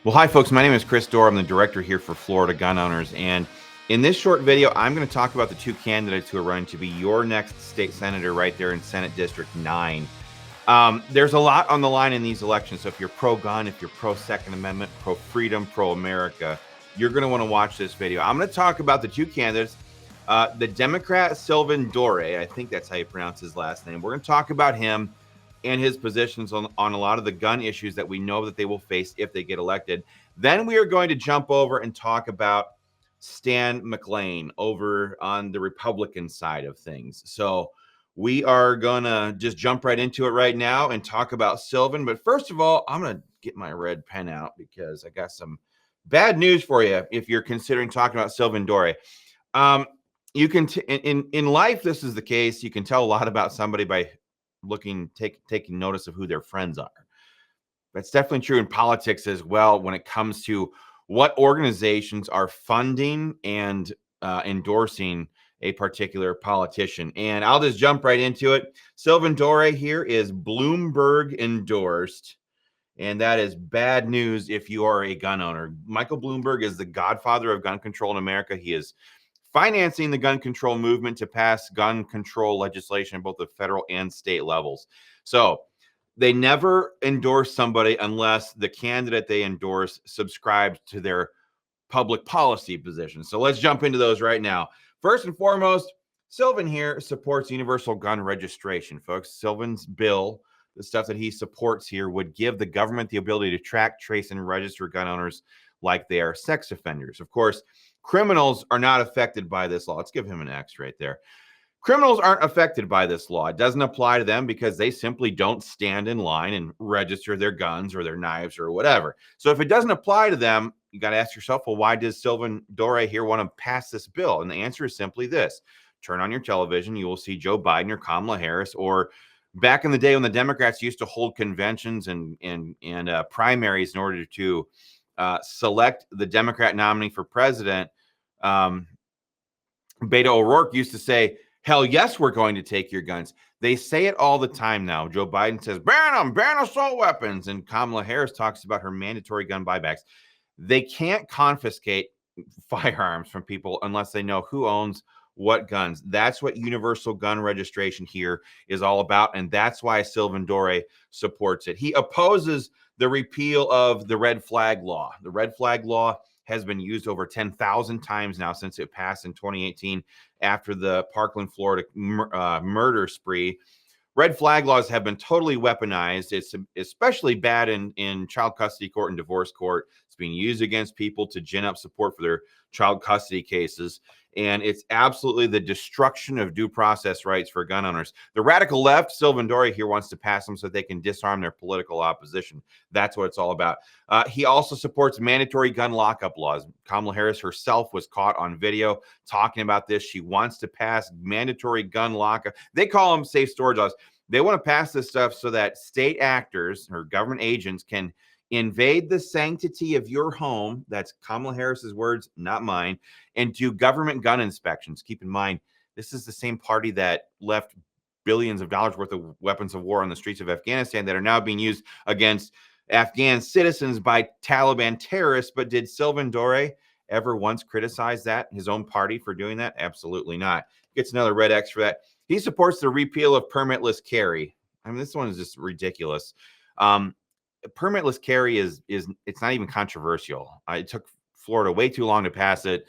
Well, hi, folks. My name is Chris Doré. I'm the director here for Florida Gun Owners. And in this short video, I'm going to talk about the two candidates who are running to be your next state senator right there in Senate District 9. There's a lot on the line in these elections. So if you're pro-gun, if you're pro-Second Amendment, pro-freedom, pro-America, you're going to want to watch this video. I'm going to talk about the two candidates. The Democrat Sylvain Doré, I think that's how you pronounce his last name. We're going to talk about him and his positions on a lot of the gun issues that we know that they will face if they get elected. Then we are going to jump over and talk about Stan McClain over on the Republican side of things. So we are going to just jump right into it right now and talk about Sylvain. But first of all, I'm going to get my red pen out because I got some bad news for you if you're considering talking about Sylvain Doré. You can in life, this is the case. You can tell a lot about somebody by taking notice of who their friends are. That's definitely true in politics as well when it comes to what organizations are funding and endorsing a particular politician. And I'll just jump right into it. Sylvain Doré here is Bloomberg endorsed, and that is bad news if you are a gun owner. Michael Bloomberg is the godfather of gun control in America. He is financing the gun control movement to pass gun control legislation at both the federal and state levels. So they never endorse somebody unless the candidate they endorse subscribes to their public policy position. So let's jump into those right now. First and foremost, Sylvain here supports universal gun registration, folks. Sylvain's bill, the stuff that he supports here, would give the government the ability to track, trace, and register gun owners like they are sex offenders. Of course, criminals are not affected by this law. Let's give him an X right there. Criminals aren't affected by this law. It doesn't apply to them because they simply don't stand in line and register their guns or their knives or whatever. So if it doesn't apply to them, you got to ask yourself, well, why does Sylvain Doré here want to pass this bill? And the answer is simply this. Turn on your television, you will see Joe Biden or Kamala Harris, or back in the day when the Democrats used to hold conventions and primaries in order to select the Democrat nominee for president, Beto O'Rourke used to say, hell yes, we're going to take your guns. They say it all the time now. Joe Biden says, ban assault weapons. And Kamala Harris talks about her mandatory gun buybacks. They can't confiscate firearms from people unless they know who owns what guns. That's what universal gun registration here is all about. And that's why Sylvain Doré supports it. He opposes the repeal of the red flag law. The red flag law has been used over 10,000 times now since it passed in 2018 after the Parkland, Florida murder spree. Red flag laws have been totally weaponized. It's especially bad in child custody court and divorce court. It's being used against people to gin up support for their child custody cases. And it's absolutely the destruction of due process rights for gun owners. The radical left, Sylvain Doré here, wants to pass them so they can disarm their political opposition. That's what it's all about. He also supports mandatory gun lockup laws. Kamala Harris herself was caught on video talking about this. She wants to pass mandatory gun lockup. They call them safe storage laws. They want to pass this stuff so that state actors or government agents can invade the sanctity of your home. That's Kamala Harris's words, not mine, and do government gun inspections. Keep in mind, this is the same party that left billions of dollars worth of weapons of war on the streets of Afghanistan that are now being used against Afghan citizens by Taliban terrorists. But did Sylvain Doré ever once criticize that, his own party, for doing that? Absolutely not. Gets another red X for that. He supports the repeal of permitless carry. I mean, this one is just ridiculous. Permitless carry is it's not even controversial. It took Florida way too long to pass it.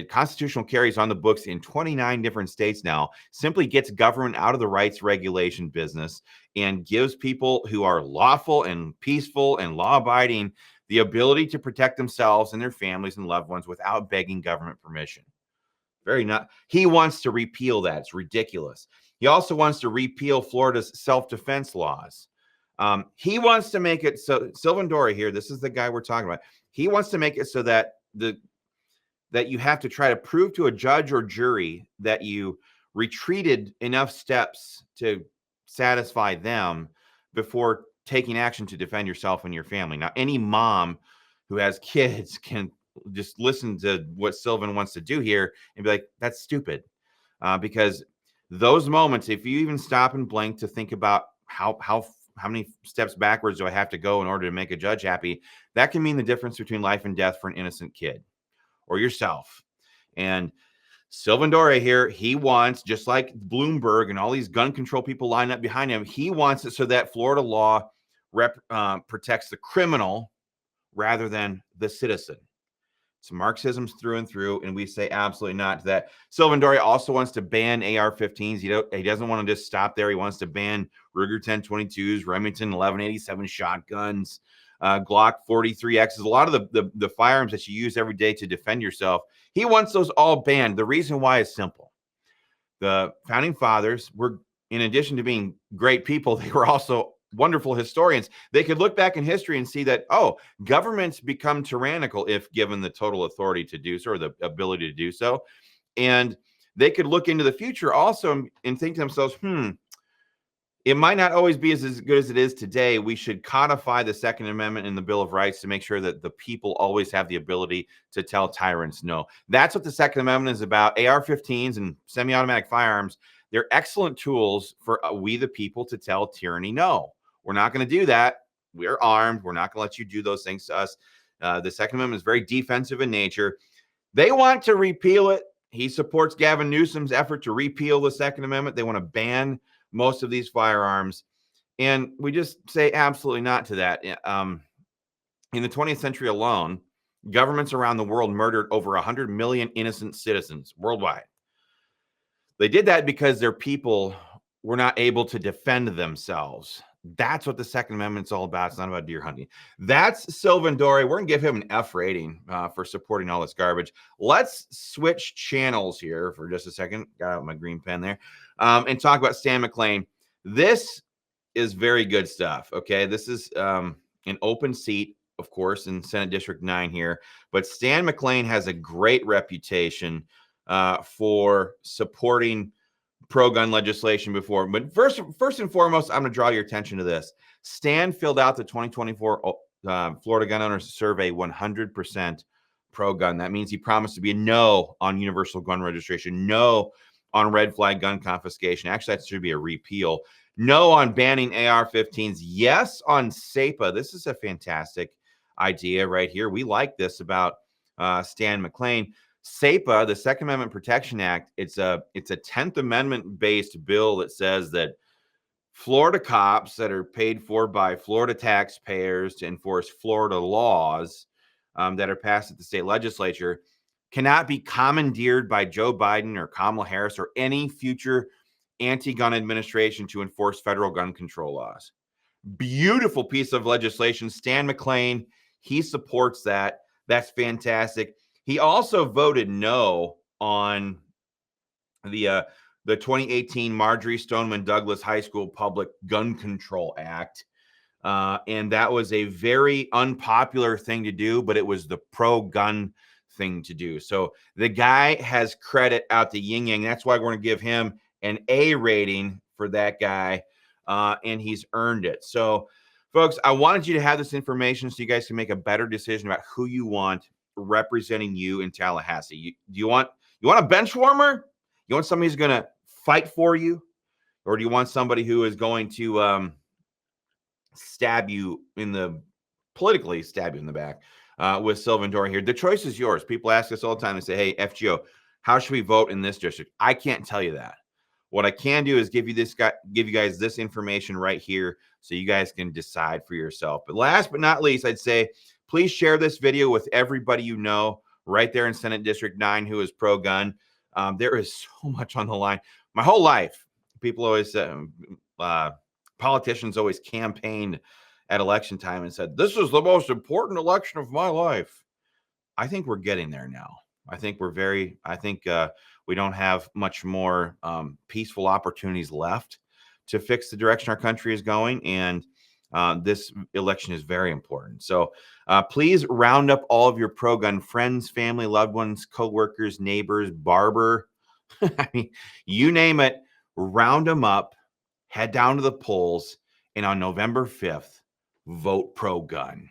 Constitutional carry is on the books in 29 different states now. Simply gets government out of the rights regulation business and gives people who are lawful and peaceful and law-abiding the ability to protect themselves and their families and loved ones without begging government permission. He wants to repeal that. It's ridiculous. He also wants to repeal Florida's self-defense laws. He wants to make it so, Sylvain Doré here, this is the guy we're talking about. He wants to make it so that that you have to try to prove to a judge or jury that you retreated enough steps to satisfy them before taking action to defend yourself and your family. Now, any mom who has kids can just listen to what Sylvain wants to do here and be like, that's stupid. Because those moments, if you even stop and blink to think about how how many steps backwards do I have to go in order to make a judge happy? That can mean the difference between life and death for an innocent kid or yourself. And Sylvain Doré here, he wants, just like Bloomberg and all these gun control people lined up behind him, he wants it so that Florida law protects the criminal rather than the citizen. It's Marxism's through and through, and we say absolutely not to that. Sylvain Doré also wants to ban AR-15s. He doesn't want to just stop there. He wants to ban Ruger 1022s, Remington 1187 shotguns, Glock 43Xs, a lot of the firearms that you use every day to defend yourself. He wants those all banned. The reason why is simple. The founding fathers were, in addition to being great people, they were also wonderful historians. They could look back in history and see that, oh, governments become tyrannical if given the total authority to do so, or the ability to do so. And they could look into the future also and think to themselves, it might not always be as good as it is today. We should codify the Second Amendment in the Bill of Rights to make sure that the people always have the ability to tell tyrants no. That's what the Second Amendment is about. AR-15s and semi-automatic firearms, they're excellent tools for we the people to tell tyranny no. We're not going to do that. We're armed. We're not going to let you do those things to us. The Second Amendment is very defensive in nature. They want to repeal it. He supports Gavin Newsom's effort to repeal the Second Amendment. They want to ban most of these firearms. And we just say absolutely not to that. In the 20th century alone, governments around the world murdered over 100 million innocent citizens worldwide. They did that because their people were not able to defend themselves. That's what the Second Amendment's all about. It's not about deer hunting. That's Sylvain Doré. We're going to give him an F rating for supporting all this garbage. Let's switch channels here for just a second. Got out my green pen there. And talk about Stan McClain. This is very good stuff, okay? This is an open seat, of course, in Senate District 9 here. But Stan McClain has a great reputation for supporting pro-gun legislation before. But first and foremost, I'm going to draw your attention to this. Stan filled out the 2024 Florida Gun Owners Survey 100% pro-gun. That means he promised to be a no on universal gun registration, no on red flag gun confiscation. Actually, that should be a repeal. No on banning AR-15s. Yes on SEPA. This is a fantastic idea right here. We like this about Stan McClain. SEPA, the Second Amendment Protection Act, it's a 10th Amendment based bill that says that Florida cops that are paid for by Florida taxpayers to enforce Florida laws that are passed at the state legislature cannot be commandeered by Joe Biden or Kamala Harris or any future anti-gun administration to enforce federal gun control laws. Beautiful piece of legislation. Stan McClain, he supports that. That's fantastic. He also voted no on the 2018 Marjorie Stoneman Douglas High School Public Gun Control Act. And that was a very unpopular thing to do, but it was the pro-gun thing to do. So the guy has credit out the yin yang. That's why we're going to give him an A rating for that guy. And he's earned it. So, folks, I wanted you to have this information so you guys can make a better decision about who you want representing you in Tallahassee. Do you want a bench warmer? You want somebody who's going to fight for you? Or do you want somebody who is going to politically stab you in the back with Sylvain Doré here? The choice is yours. People ask us all the time. They say, hey, FGO, how should we vote in this district? I can't tell you that. What I can do is give you guys this information right here so you guys can decide for yourself. But last but not least, I'd say, please share this video with everybody you know right there in Senate District 9 who is pro-gun. There is so much on the line. My whole life, people always politicians always campaigned at election time and said, this is the most important election of my life. I think we're getting there now. I think we don't have much more peaceful opportunities left to fix the direction our country is going. And this election is very important. So please round up all of your pro-gun friends, family, loved ones, co-workers, neighbors, barber. I mean, you name it, round them up, head down to the polls, and on November 5th, vote pro-gun.